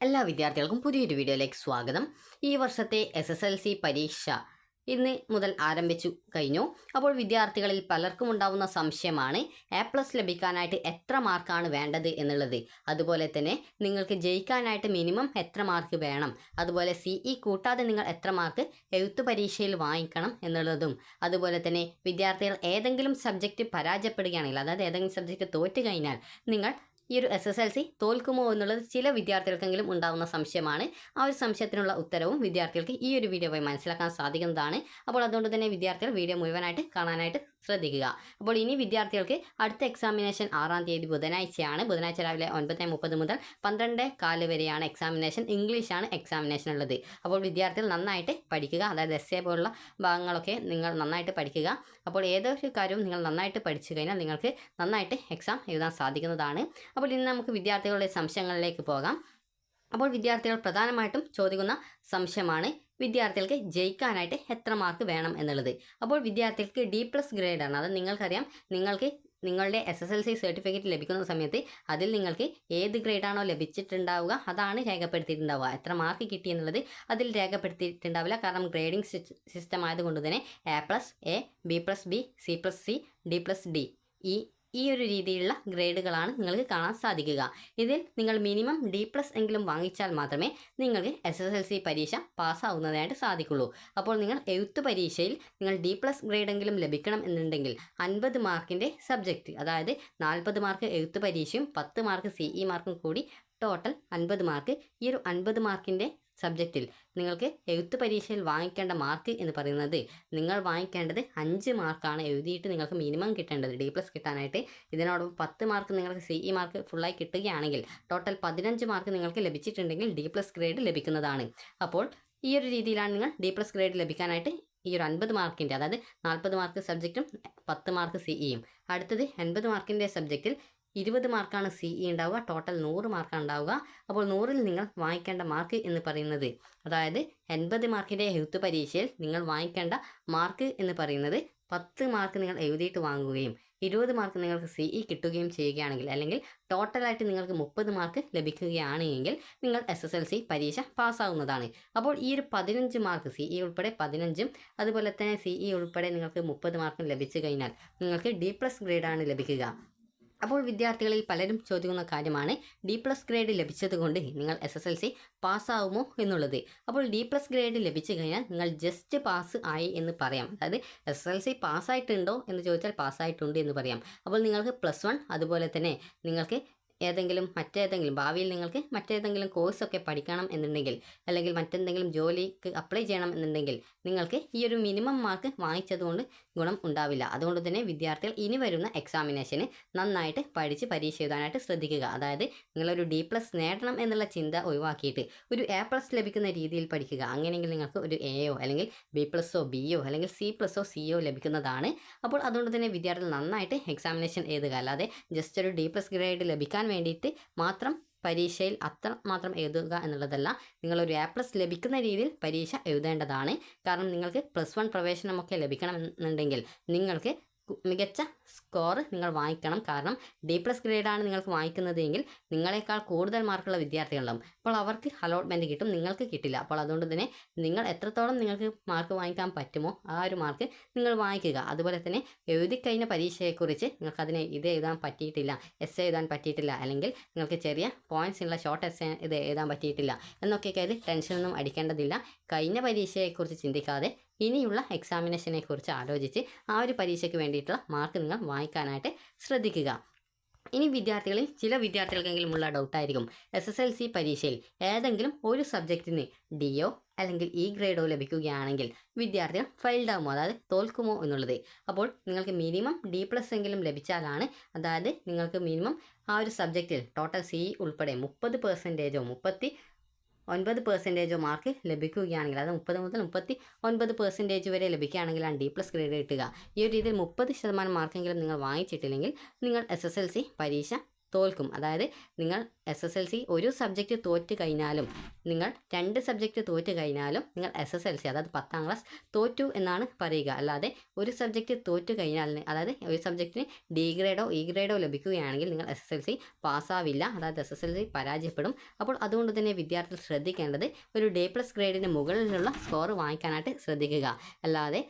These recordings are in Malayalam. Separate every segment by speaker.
Speaker 1: എല്ലാ വിദ്യാർത്ഥികൾക്കും പുതിയൊരു വീഡിയോയിലേക്ക് സ്വാഗതം. ഈ വർഷത്തെ SSLC പരീക്ഷ ഇന്ന് മുതൽ ആരംഭിച്ചു കഴിഞ്ഞു. അപ്പോൾ വിദ്യാർത്ഥികളിൽ പലർക്കും ഉണ്ടാവുന്ന സംശയമാണ് A+ ലഭിക്കാനായിട്ട് എത്ര മാർക്കാണ് വേണ്ടത് എന്നുള്ളത്. അതുപോലെ തന്നെ നിങ്ങൾക്ക് ജയിക്കാനായിട്ട് മിനിമം എത്ര മാർക്ക് വേണം, അതുപോലെ CE കൂട്ടാതെ നിങ്ങൾ എത്ര മാർക്ക് എഴുത്ത് പരീക്ഷയിൽ വാങ്ങിക്കണം എന്നുള്ളതും, അതുപോലെ തന്നെ വിദ്യാർത്ഥികൾ ഏതെങ്കിലും സബ്ജക്റ്റ് പരാജയപ്പെടുകയാണെങ്കിൽ, അതായത് ഏതെങ്കിലും സബ്ജക്റ്റ് തോറ്റു കഴിഞ്ഞാൽ നിങ്ങൾ ഈ ഒരു SSLC തോൽക്കുമോ എന്നുള്ളത് ചില വിദ്യാർത്ഥികൾക്കെങ്കിലും ഉണ്ടാകുന്ന സംശയമാണ്. ആ ഒരു സംശയത്തിനുള്ള ഉത്തരവും വിദ്യാർത്ഥികൾക്ക് ഈ ഒരു വീഡിയോ വഴി മനസ്സിലാക്കാൻ സാധിക്കുന്നതാണ്. അപ്പോൾ അതുകൊണ്ട് തന്നെ വിദ്യാർത്ഥികൾ വീഡിയോ മുഴുവനായിട്ട് കാണാനായിട്ട് ശ്രദ്ധിക്കുക. അപ്പോൾ ഇനി വിദ്യാർത്ഥികൾക്ക് അടുത്ത എക്സാമിനേഷൻ 6-ാം തീയതി ബുധനാഴ്ചയാണ്. ബുധനാഴ്ച രാവിലെ 9:30 മുതൽ 12:15 വരെയാണ് എക്സാമിനേഷൻ. ഇംഗ്ലീഷാണ് എക്സാമിനേഷൻ ഉള്ളത്. അപ്പോൾ വിദ്യാർത്ഥികൾ നന്നായിട്ട് പഠിക്കുക. അതായത് essay പോലുള്ള ഭാഗങ്ങളൊക്കെ നിങ്ങൾ നന്നായിട്ട് പഠിക്കുക. അപ്പോൾ ഏതൊരു കാര്യവും നിങ്ങൾ നന്നായിട്ട് പഠിച്ചു കഴിഞ്ഞാൽ നിങ്ങൾക്ക് നന്നായിട്ട് എക്സാം എഴുതാൻ സാധിക്കുന്നതാണ്. അപ്പോൾ ഇന്ന് നമുക്ക് വിദ്യാർത്ഥികളുടെ സംശയങ്ങളിലേക്ക് പോകാം. അപ്പോൾ വിദ്യാർത്ഥികൾ പ്രധാനമായിട്ടും ചോദിക്കുന്ന സംശയമാണ് വിദ്യാർത്ഥികൾക്ക് ജയിക്കാനായിട്ട് എത്ര മാർക്ക് വേണം എന്നുള്ളത്. അപ്പോൾ വിദ്യാർത്ഥികൾക്ക് D+ ഗ്രേഡാണ്. അത് നിങ്ങൾക്കറിയാം. നിങ്ങൾക്ക് നിങ്ങളുടെ SSLC സർട്ടിഫിക്കറ്റ് ലഭിക്കുന്ന സമയത്ത് അതിൽ നിങ്ങൾക്ക് ഏത് ഗ്രേഡാണോ ലഭിച്ചിട്ടുണ്ടാവുക അതാണ് രേഖപ്പെടുത്തിയിട്ടുണ്ടാവുക. എത്ര മാർക്ക് കിട്ടി എന്നുള്ളത് അതിൽ രേഖപ്പെടുത്തിയിട്ടുണ്ടാവില്ല. കാരണം ഗ്രേഡിംഗ് സിസ്റ്റം ആയതുകൊണ്ട് തന്നെ A+A, B+B, C+C, D+D ഈ ഒരു രീതിയിലുള്ള ഗ്രേഡുകളാണ് നിങ്ങൾക്ക് കാണാൻ സാധിക്കുക. ഇതിൽ നിങ്ങൾ മിനിമം D+ എങ്കിലും വാങ്ങിച്ചാൽ മാത്രമേ നിങ്ങൾക്ക് SSLC പരീക്ഷ പാസ്സാവുന്നതായിട്ട് സാധിക്കുള്ളൂ. അപ്പോൾ നിങ്ങൾ എഴുത്ത് പരീക്ഷയിൽ നിങ്ങൾ D+ ഗ്രേഡെങ്കിലും ലഭിക്കണം എന്നുണ്ടെങ്കിൽ 50 മാർക്കിൻ്റെ സബ്ജക്റ്റ്, അതായത് 40 മാർക്ക് എഴുത്ത് പരീക്ഷയും 10 മാർക്ക് CE മാർക്കും കൂടി ടോട്ടൽ 50 മാർക്ക്. ഈ ഒരു 50 മാർക്കിൻ്റെ സബ്ജക്റ്റിൽ നിങ്ങൾക്ക് എഴുത്ത് പരീക്ഷയിൽ വാങ്ങിക്കേണ്ട മാർക്ക് എന്ന് പറയുന്നത് നിങ്ങൾ വാങ്ങിക്കേണ്ടത് 5 മാർക്കാണ്. എഴുതിയിട്ട് നിങ്ങൾക്ക് മിനിമം കിട്ടേണ്ടത് D+ കിട്ടാനായിട്ട്. ഇതിനോടൊപ്പം 10 മാർക്ക് നിങ്ങൾക്ക് CE മാർക്ക് ഫുള്ളായി കിട്ടുകയാണെങ്കിൽ ടോട്ടൽ 15 മാർക്ക് നിങ്ങൾക്ക് ലഭിച്ചിട്ടുണ്ടെങ്കിൽ D+ ഗ്രേഡ് ലഭിക്കുന്നതാണ്. അപ്പോൾ ഈ ഒരു രീതിയിലാണ് നിങ്ങൾ D+ ഗ്രേഡ് ലഭിക്കാനായിട്ട് ഈ ഒരു 50 മാർക്കിൻ്റെ, അതായത് 40 മാർക്ക് സബ്ജക്റ്റും 10 മാർക്ക് CEയും, അടുത്തത് 80 മാർക്കിൻ്റെ സബ്ജക്റ്റിൽ 20 മാർക്കാണ് CE ഉണ്ടാവുക. ടോട്ടൽ 100 മാർക്കാണ് ഉണ്ടാവുക. അപ്പോൾ 100ൽ നിങ്ങൾ വാങ്ങിക്കേണ്ട മാർക്ക് എന്ന് പറയുന്നത്, അതായത് 80 മാർക്കിൻ്റെ എഴുത്ത് പരീക്ഷയിൽ നിങ്ങൾ വാങ്ങിക്കേണ്ട മാർക്ക് എന്ന് പറയുന്നത് 10 മാർക്ക് നിങ്ങൾ എഴുതിയിട്ട് വാങ്ങുകയും 20 മാർക്ക് നിങ്ങൾക്ക് CE കിട്ടുകയും ചെയ്യുകയാണെങ്കിൽ, അല്ലെങ്കിൽ ടോട്ടലായിട്ട് നിങ്ങൾക്ക് 30 മാർക്ക് ലഭിക്കുകയാണെങ്കിൽ നിങ്ങൾ SSLC പരീക്ഷ പാസ്സാവുന്നതാണ്. അപ്പോൾ ഈ ഒരു 15 മാർക്ക് CE ഉൾപ്പെടെ 15ഉം അതുപോലെ തന്നെ CE ഉൾപ്പെടെ നിങ്ങൾക്ക് 30 മാർക്കും ലഭിച്ചു കഴിഞ്ഞാൽ നിങ്ങൾക്ക് D+ ഗ്രേഡാണ് ലഭിക്കുക. അപ്പോൾ വിദ്യാർത്ഥികളിൽ പലരും ചോദിക്കുന്ന കാര്യമാണ് D+ ഗ്രേഡ് ലഭിച്ചതുകൊണ്ട് നിങ്ങൾ SSLC പാസ്സാവുമോ എന്നുള്ളത്. അപ്പോൾ D+ ഗ്രേഡ് ലഭിച്ചു കഴിഞ്ഞാൽ നിങ്ങൾ ജസ്റ്റ് പാസ് ആയി എന്ന് പറയാം. അതായത് SSLC പാസ്സായിട്ടുണ്ടോ എന്ന് ചോദിച്ചാൽ പാസ്സായിട്ടുണ്ട് എന്ന് പറയാം. അപ്പോൾ നിങ്ങൾക്ക് +1 അതുപോലെ തന്നെ നിങ്ങൾക്ക് മറ്റേതെങ്കിലും ഭാവിയിൽ നിങ്ങൾക്ക് മറ്റേതെങ്കിലും കോഴ്സൊക്കെ പഠിക്കണം എന്നുണ്ടെങ്കിൽ, അല്ലെങ്കിൽ മറ്റെന്തെങ്കിലും ജോലിക്ക് അപ്ലൈ ചെയ്യണം എന്നുണ്ടെങ്കിൽ നിങ്ങൾക്ക് ഈ ഒരു മിനിമം മാർക്ക് വാങ്ങിച്ചതുകൊണ്ട് ഗുണം ഉണ്ടാവില്ല. അതുകൊണ്ട് തന്നെ വിദ്യാർത്ഥികൾ ഇനി വരുന്ന എക്സാമിനേഷന് നന്നായിട്ട് പഠിച്ച് പരീക്ഷ എഴുതാനായിട്ട് ശ്രദ്ധിക്കുക. അതായത് നിങ്ങളൊരു D+ നേടണം എന്നുള്ള ചിന്ത ഒഴിവാക്കിയിട്ട് ഒരു A+ ലഭിക്കുന്ന രീതിയിൽ പഠിക്കുക. അങ്ങനെയെങ്കിൽ നിങ്ങൾക്ക് ഒരു Aയോ അല്ലെങ്കിൽ B+ഓ Bയോ അല്ലെങ്കിൽ C+ഓ ലഭിക്കുന്നതാണ്. അപ്പോൾ അതുകൊണ്ട് തന്നെ വിദ്യാർത്ഥികൾ നന്നായിട്ട് എക്സാമിനേഷൻ എഴുതുക. അല്ലാതെ ജസ്റ്റ് ഒരു D+ ഗ്രേഡ് ലഭിക്കാൻ വേണ്ടിയിട്ട് മാത്രം പരീക്ഷയിൽ അത്ര മാത്രം എഴുതുക എന്നുള്ളതല്ല. നിങ്ങളൊരു A+ ലഭിക്കുന്ന രീതിയിൽ പരീക്ഷ എഴുതേണ്ടതാണ്. കാരണം നിങ്ങൾക്ക് +1 പ്രവേശനമൊക്കെ ലഭിക്കണം എന്നുണ്ടെങ്കിൽ നിങ്ങൾക്ക് മികച്ച സ്കോർ നിങ്ങൾ വാങ്ങിക്കണം. കാരണം D+ ഗ്രേഡാണ് നിങ്ങൾക്ക് വാങ്ങിക്കുന്നതെങ്കിൽ നിങ്ങളെക്കാൾ കൂടുതൽ മാർക്കുള്ള വിദ്യാർത്ഥികളുണ്ടാവും. അപ്പോൾ അവർക്ക് അലോട്ട്മെൻറ്റ് കിട്ടും, നിങ്ങൾക്ക് കിട്ടില്ല. അപ്പോൾ അതുകൊണ്ട് തന്നെ നിങ്ങൾ എത്രത്തോളം നിങ്ങൾക്ക് മാർക്ക് വാങ്ങിക്കാൻ പറ്റുമോ ആ ഒരു മാർക്ക് നിങ്ങൾ വാങ്ങിക്കുക. അതുപോലെ തന്നെ എഴുതിക്കഴിഞ്ഞ പരീക്ഷയെക്കുറിച്ച് നിങ്ങൾക്ക് ഇത് എഴുതാൻ പറ്റിയിട്ടില്ല, essay എഴുതാൻ പറ്റിയിട്ടില്ല, അല്ലെങ്കിൽ നിങ്ങൾക്ക് ചെറിയ പോയിൻറ്റ്സ് ഉള്ള ഷോർട്ട് essay ഇത് എഴുതാൻ പറ്റിയിട്ടില്ല എന്നൊക്കെ ടെൻഷനൊന്നും അടിക്കേണ്ടതില്ല. കഴിഞ്ഞ പരീക്ഷയെക്കുറിച്ച് ചിന്തിക്കാതെ ഇനിയുള്ള എക്സാമിനേഷനെ കുറിച്ച് ആലോചിച്ച് ആ ഒരു പരീക്ഷയ്ക്ക് വേണ്ടിയിട്ടുള്ള മാർക്ക് നിങ്ങൾ വാങ്ങിക്കാനായിട്ട് ശ്രദ്ധിക്കുക. ഇനി ചില വിദ്യാർത്ഥികൾക്കെങ്കിലും ഉള്ള ഡൗട്ടായിരിക്കും, SSLC പരീക്ഷയിൽ ഏതെങ്കിലും ഒരു സബ്ജക്റ്റിന് Dയോ അല്ലെങ്കിൽ E ഗ്രേഡോ ലഭിക്കുകയാണെങ്കിൽ വിദ്യാർത്ഥികൾ ഫെയിൽഡ് ആകുമോ, അതായത് തോൽക്കുമോ എന്നുള്ളത്. അപ്പോൾ നിങ്ങൾക്ക് മിനിമം D+ എങ്കിലും ലഭിച്ചാലാണ്, അതായത് നിങ്ങൾക്ക് മിനിമം ആ ഒരു സബ്ജക്റ്റിൽ ടോട്ടൽ CE ഉൾപ്പെടെ 30%ഓ 39% മാർക്ക് ലഭിക്കുകയാണെങ്കിൽ, അതായത് 30 മുതൽ 39% വരെ ലഭിക്കുകയാണെങ്കിലാണ് D+ ഗ്രേഡ് കിട്ടുക. ഈ ഒരു രീതിയിൽ 30% മാർക്കെങ്കിലും നിങ്ങൾ വാങ്ങിച്ചിട്ടില്ലെങ്കിൽ നിങ്ങൾ SSLC പരീക്ഷ തോൽക്കും. അതായത് നിങ്ങൾ SSLC ഒരു സബ്ജക്റ്റ് തോറ്റ് കഴിഞ്ഞാലും, നിങ്ങൾ 2 സബ്ജക്റ്റ് തോറ്റ് കഴിഞ്ഞാലും നിങ്ങൾ SSLC അതായത് 10ാം ക്ലാസ് തോറ്റു എന്നാണ് പറയുക. അല്ലാതെ ഒരു സബ്ജക്റ്റ് തോറ്റ് കഴിഞ്ഞാൽ, അതായത് ഒരു സബ്ജക്റ്റിന് D ഗ്രേഡോ E ഗ്രേഡോ ലഭിക്കുകയാണെങ്കിൽ നിങ്ങൾ SSLC പാസ്സാവില്ല, അതായത് SSLC പരാജയപ്പെടും. അപ്പോൾ അതുകൊണ്ട് തന്നെ വിദ്യാർത്ഥികൾ ശ്രദ്ധിക്കേണ്ടത് ഒരു D+ ഗ്രേഡിന് മുകളിലുള്ള സ്കോർ വാങ്ങിക്കാനായിട്ട് ശ്രദ്ധിക്കുക. അല്ലാതെ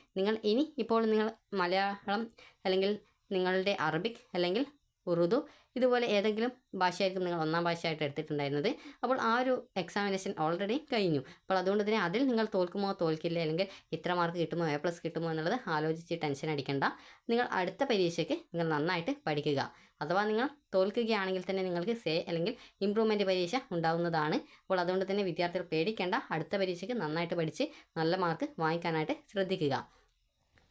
Speaker 1: ഇപ്പോൾ നിങ്ങൾ മലയാളം അല്ലെങ്കിൽ നിങ്ങളുടെ അറബിക് അല്ലെങ്കിൽ ഉറുദു ഇതുപോലെ ഏതെങ്കിലും ഭാഷയായിരിക്കും നിങ്ങൾ 1ാം ഭാഷയായിട്ട് എടുത്തിട്ടുണ്ടായിരുന്നത്. അപ്പോൾ ആ ഒരു എക്സാമിനേഷൻ ഓൾറെഡി കഴിഞ്ഞു. അപ്പോൾ അതുകൊണ്ട് തന്നെ അതിൽ നിങ്ങൾ തോൽക്കുമോ തോൽക്കില്ല, അല്ലെങ്കിൽ ഇത്ര മാർക്ക് കിട്ടുമോ A+ കിട്ടുമോ എന്നുള്ളത് ആലോചിച്ച് ടെൻഷൻ അടിക്കേണ്ട. നിങ്ങൾ അടുത്ത പരീക്ഷയ്ക്ക് നിങ്ങൾ നന്നായിട്ട് പഠിക്കുക. അഥവാ നിങ്ങൾ തോൽക്കുകയാണെങ്കിൽ തന്നെ നിങ്ങൾക്ക് അല്ലെങ്കിൽ ഇംപ്രൂവ്മെൻറ്റ് പരീക്ഷ ഉണ്ടാവുന്നതാണ്. അപ്പോൾ അതുകൊണ്ട് തന്നെ വിദ്യാർത്ഥികൾ പേടിക്കേണ്ട. അടുത്ത പരീക്ഷയ്ക്ക് നന്നായിട്ട് പഠിച്ച് നല്ല മാർക്ക് വാങ്ങിക്കാനായിട്ട് ശ്രദ്ധിക്കുക.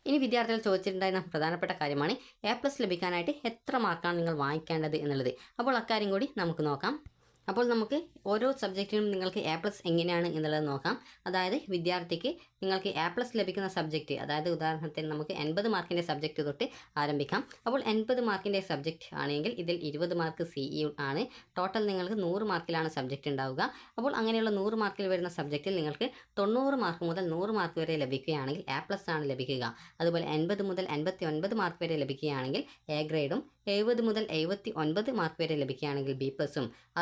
Speaker 1: ഇനി വിദ്യാർത്ഥികൾ ചോദിച്ചിട്ടുണ്ടായിരുന്ന പ്രധാനപ്പെട്ട കാര്യമാണ് A+ ലഭിക്കാനായിട്ട് എത്ര മാർക്കാണ് നിങ്ങൾ വാങ്ങിക്കേണ്ടത് എന്നുള്ളത്. അപ്പോൾ അക്കാര്യം കൂടി നമുക്ക് നോക്കാം. അപ്പോൾ നമുക്ക് ഓരോ സബ്ജക്റ്റിനും നിങ്ങൾക്ക് A+ എങ്ങനെയാണ് എന്നുള്ളത് നോക്കാം. അതായത് വിദ്യാർത്ഥിക്ക് നിങ്ങൾക്ക് A+ ലഭിക്കുന്ന സബ്ജക്റ്റ്, അതായത് ഉദാഹരണത്തിന് നമുക്ക് 80 മാർക്കിൻ്റെ സബ്ജക്റ്റ് തൊട്ട് ആരംഭിക്കാം. അപ്പോൾ 80 മാർക്കിൻ്റെ സബ്ജക്റ്റ് ആണെങ്കിൽ ഇതിൽ 20 മാർക്ക് CE ആണ്. ടോട്ടൽ നിങ്ങൾക്ക് 100 മാർക്കിലാണ് സബ്ജക്റ്റ് ഉണ്ടാവുക. അപ്പോൾ അങ്ങനെയുള്ള 100 മാർക്കിൽ വരുന്ന സബ്ജക്റ്റിൽ നിങ്ങൾക്ക് 90 മാർക്ക് മുതൽ 100 മാർക്ക് വരെ ലഭിക്കുകയാണെങ്കിൽ A+ ആണ് ലഭിക്കുക. അതുപോലെ 80 മുതൽ 89 മാർക്ക് വരെ ലഭിക്കുകയാണെങ്കിൽ A ഗ്രേഡും, 70 മുതൽ 79 മാർക്ക് വരെ ലഭിക്കുകയാണെങ്കിൽ B+,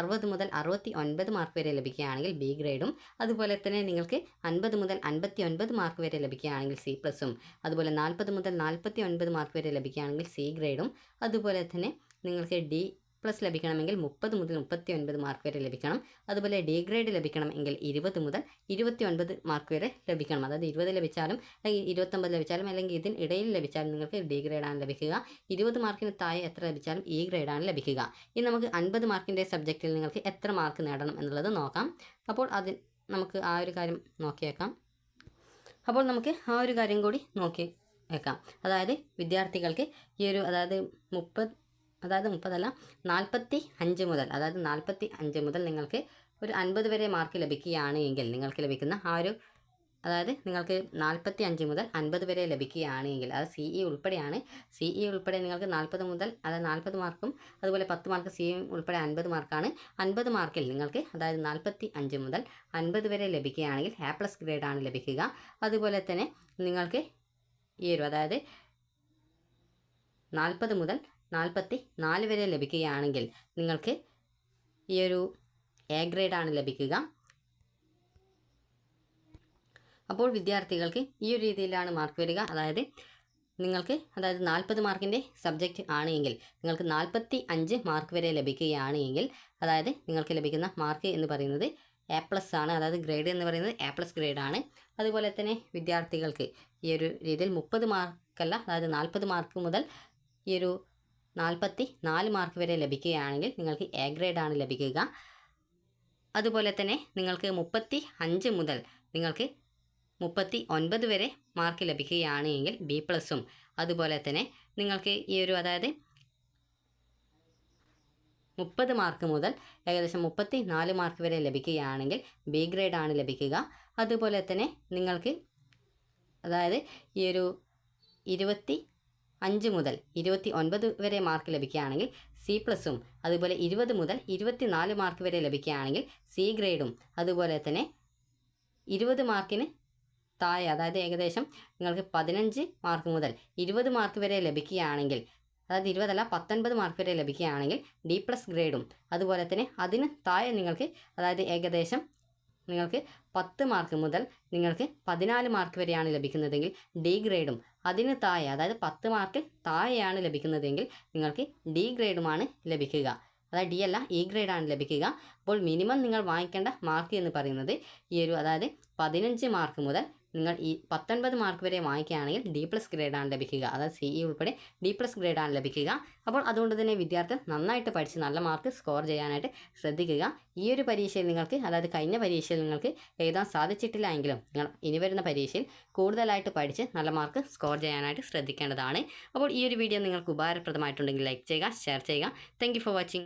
Speaker 1: 60 മുതൽ 69 മാർക്ക് വരെ ലഭിക്കുകയാണെങ്കിൽ B ഗ്രേഡും, അതുപോലെ തന്നെ നിങ്ങൾക്ക് 50 മുതൽ 59 മാർക്ക് വരെ ലഭിക്കുകയാണെങ്കിൽ C+, അതുപോലെ 40 മുതൽ 49 മാർക്ക് വരെ ലഭിക്കുകയാണെങ്കിൽ C ഗ്രേഡും, അതുപോലെ തന്നെ നിങ്ങൾക്ക് D+ ലഭിക്കണമെങ്കിൽ 30 മുതൽ 39 മാർക്ക് വരെ ലഭിക്കണം. അതുപോലെ D ഗ്രേഡ് ലഭിക്കണമെങ്കിൽ 20 മുതൽ 29 മാർക്ക് വരെ ലഭിക്കണം. അതായത് 20 ലഭിച്ചാലും അല്ലെങ്കിൽ 29 ലഭിച്ചാലും അല്ലെങ്കിൽ ഇതിന് ഇടയിൽ ലഭിച്ചാലും നിങ്ങൾക്ക് D ഗ്രേഡാണ് ലഭിക്കുക. 20 മാർക്കിന് താഴെ എത്ര ലഭിച്ചാലും E ഗ്രേഡാണ് ലഭിക്കുക. ഇനി നമുക്ക് 50 മാർക്കിൻ്റെ സബ്ജക്റ്റിൽ നിങ്ങൾക്ക് എത്ര മാർക്ക് നേടണം എന്നുള്ളത് നോക്കാം. അപ്പോൾ നമുക്ക് ആ ഒരു കാര്യം നോക്കിയേക്കാം. അപ്പോൾ നമുക്ക് ആ ഒരു കാര്യം കൂടി നോക്കി വെക്കാം. അതായത് വിദ്യാർത്ഥികൾക്ക് ഈ ഒരു അതായത് 45 മുതൽ, അതായത് 45 മുതൽ നിങ്ങൾക്ക് ഒരു 50 വരെ മാർക്ക് ലഭിക്കുകയാണെങ്കിൽ നിങ്ങൾക്ക് ലഭിക്കുന്ന ആ ഒരു, അതായത് നിങ്ങൾക്ക് 45 മുതൽ 50 വരെ ലഭിക്കുകയാണെങ്കിൽ, അത് CE ഉൾപ്പെടെയാണ്. CE ഉൾപ്പെടെ നിങ്ങൾക്ക് 40 മുതൽ, അതായത് 40 മാർക്കും അതുപോലെ 10 മാർക്ക് CE ഉൾപ്പെടെ 50 മാർക്കാണ്. 50 മാർക്കിൽ നിങ്ങൾക്ക്, അതായത് 45 മുതൽ 50 വരെ ലഭിക്കുകയാണെങ്കിൽ A+ ഗ്രേഡാണ് ലഭിക്കുക. അതുപോലെ തന്നെ നിങ്ങൾക്ക് ഈ ഒരു, അതായത് 40 മുതൽ 44 വരെ ലഭിക്കുകയാണെങ്കിൽ നിങ്ങൾക്ക് ഈ ഒരു A ഗ്രേഡാണ് ലഭിക്കുക. അപ്പോൾ വിദ്യാർത്ഥികൾക്ക് ഈ ഒരു രീതിയിലാണ് മാർക്ക് വരിക. അതായത് നിങ്ങൾക്ക്, അതായത് 40 മാർക്കിൻ്റെ സബ്ജക്റ്റ് ആണെങ്കിൽ നിങ്ങൾക്ക് 45 മാർക്ക് വരെ ലഭിക്കുകയാണെങ്കിൽ, അതായത് നിങ്ങൾക്ക് ലഭിക്കുന്ന മാർക്ക് എന്ന് പറയുന്നത് A+ ആണ്. അതായത് ഗ്രേഡ് എന്ന് പറയുന്നത് A+ ഗ്രേഡാണ്. അതുപോലെ തന്നെ വിദ്യാർത്ഥികൾക്ക് ഈ ഒരു രീതിയിൽ 30 മാർക്കല്ല, അതായത് 40 മാർക്ക് മുതൽ ഈ ഒരു 44 മാർക്ക് വരെ ലഭിക്കുകയാണെങ്കിൽ നിങ്ങൾക്ക് A ഗ്രേഡാണ് ലഭിക്കുക. അതുപോലെ തന്നെ നിങ്ങൾക്ക് 35 മുതൽ നിങ്ങൾക്ക് 39 വരെ മാർക്ക് ലഭിക്കുകയാണെങ്കിൽ B+, അതുപോലെ തന്നെ നിങ്ങൾക്ക് ഈ ഒരു, അതായത് 30 മാർക്ക് മുതൽ ഏകദേശം 34 മാർക്ക് വരെ ലഭിക്കുകയാണെങ്കിൽ B ഗ്രേഡാണ് ലഭിക്കുക. അതുപോലെ തന്നെ നിങ്ങൾക്ക്, അതായത് ഈ ഒരു 25 മുതൽ 29 വരെ മാർക്ക് ലഭിക്കുകയാണെങ്കിൽ C+, അതുപോലെ 20 മുതൽ 24 മാർക്ക് വരെ ലഭിക്കുകയാണെങ്കിൽ C ഗ്രേഡും, അതുപോലെ തന്നെ 20 മാർക്കിന് താഴെ, അതായത് ഏകദേശം നിങ്ങൾക്ക് 15 മാർക്ക് മുതൽ 20 മാർക്ക് വരെ ലഭിക്കുകയാണെങ്കിൽ, അതായത് 20 അല്ല 19 മാർക്ക് വരെ ലഭിക്കുകയാണെങ്കിൽ D+ ഗ്രേഡും, അതുപോലെ തന്നെ അതിന് താഴെ നിങ്ങൾക്ക്, അതായത് ഏകദേശം നിങ്ങൾക്ക് 10 മാർക്ക് മുതൽ നിങ്ങൾക്ക് 14 മാർക്ക് വരെയാണ് ലഭിക്കുന്നതെങ്കിൽ D ഗ്രേഡും, അതിന് താഴെ, അതായത് 10 മാർക്ക് താഴെയാണ് ലഭിക്കുന്നതെങ്കിൽ നിങ്ങൾക്ക് D ഗ്രേഡുമാണ് ലഭിക്കുക. അതായത് D അല്ല E ഗ്രേഡാണ് ലഭിക്കുക. അപ്പോൾ മിനിമം നിങ്ങൾ വാങ്ങിക്കേണ്ട മാർക്ക് എന്ന് പറയുന്നത് ഈ ഒരു, അതായത് 15 മാർക്ക് മുതൽ നിങ്ങൾ ഈ 19 മാർക്ക് വരെ വാങ്ങിക്കുകയാണെങ്കിൽ D+ ഗ്രേഡാണ് ലഭിക്കുക. അതായത് CE ഉൾപ്പെടെ D+ ഗ്രേഡാണ് ലഭിക്കുക. അപ്പോൾ അതുകൊണ്ട് തന്നെ വിദ്യാർത്ഥികൾ നന്നായിട്ട് പഠിച്ച് നല്ല മാർക്ക് സ്കോർ ചെയ്യാനായിട്ട് ശ്രദ്ധിക്കുക. ഈ ഒരു പരീക്ഷയിൽ നിങ്ങൾക്ക്, അതായത് കഴിഞ്ഞ പരീക്ഷയിൽ നിങ്ങൾക്ക് എഴുതാൻ സാധിച്ചിട്ടില്ല എങ്കിലും നിങ്ങൾ ഇനി വരുന്ന പരീക്ഷയിൽ കൂടുതലായിട്ട് പഠിച്ച് നല്ല മാർക്ക് സ്കോർ ചെയ്യാനായിട്ട് ശ്രദ്ധിക്കേണ്ടതാണ്. അപ്പോൾ ഈ ഒരു വീഡിയോ നിങ്ങൾക്ക് ഉപകാരപ്രദമായിട്ടുണ്ടെങ്കിൽ ലൈക്ക് ചെയ്യുക, ഷെയർ ചെയ്യുക. Thank you for watching.